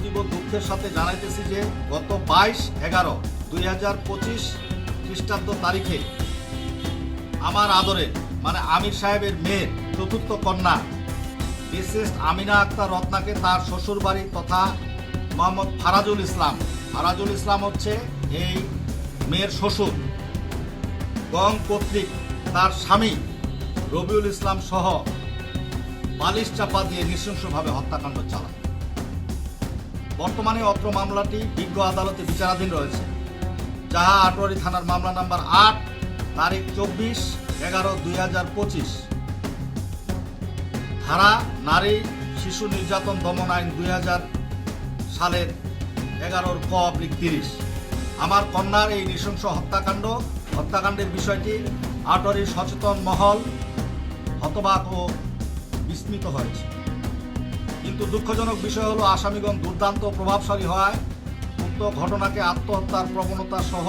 অতীব দুঃখের সাথে জানাইতেছি যে গত 22/11/2025 খ্রিস্টাব্দ তারিখে আমার আদরের মানে আমির সাহেবের মেয়ের চতুর্থ কন্যা মিসেস আমিনা আক্তার রত্নাকে তার শ্বশুরবাড়ি তথা মোহাম্মদ ফারাজুল ইসলাম হচ্ছে এই মেয়ের শ্বশুর গং কর্তৃক তার স্বামী রবিউল ইসলাম সহ বালিশ চাপা দিয়ে নৃশংসভাবে হত্যাকাণ্ড চালায়। বর্তমানে অত্র মামলাটি বিজ্ঞ আদালতে বিচারাধীন রয়েছে, যাহা আটোয়ারী থানার মামলা নাম্বার 8 তারিখ 24/11/2025 ধারা নারী শিশু নির্যাতন দমন আইন 2000 সালের 11-ক/30। আমার কন্যার এই নৃশংস হত্যাকাণ্ডের বিষয়টি আটোয়ারীর সচেতন মহল হতবাক ও বিস্মিত হয়েছে। কিন্তু দুঃখজনক বিষয় হলো আসামিগণ দুর্দান্ত প্রভাবশালী হওয়ায় উক্ত ঘটনাকে আত্মহত্যার প্রবণতা সহ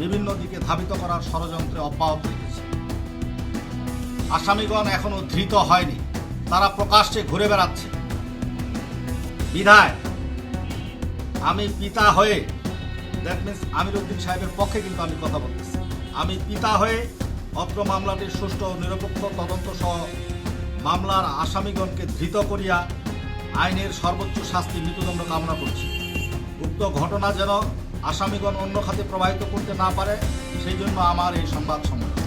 বিভিন্ন দিকে ধাবিত করার ষড়যন্ত্রে অব্যাহত রেখেছে। আসামিগণ এখনো ধৃত হয়নি, তারা প্রকাশ্যে ঘুরে বেড়াচ্ছে। বিধায় আমি পিতা হয়ে, দ্যাট মিনস আমির উদ্দিন সাহেবের পক্ষে কিন্তু আমি কথা বলতেছি, আমি পিতা হয়ে অত্র মামলাটির সুষ্ঠু ও নিরপেক্ষ তদন্ত সহ মামলার আসামিগণকে ধৃত করিয়া আইনের সর্বোচ্চ শাস্তি মৃত্যুদণ্ড কামনা করছি। উক্ত ঘটনা যেন আসামিগণ অন্য খাতে প্রবাহিত করতে না পারে, সেই জন্য আমার এই সংবাদ সম্মেলন।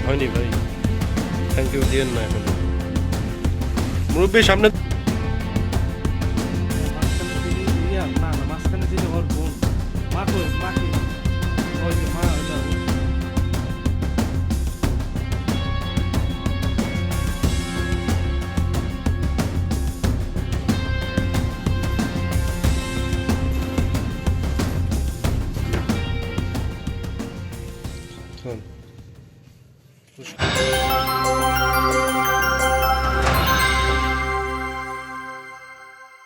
হয়নি ভাই, থ্যাংক ইউ দিয়েন না এখন মুরব্বী সামনে মাঝখানে দিলে ওর বোন মাকে ওই যে মা শোন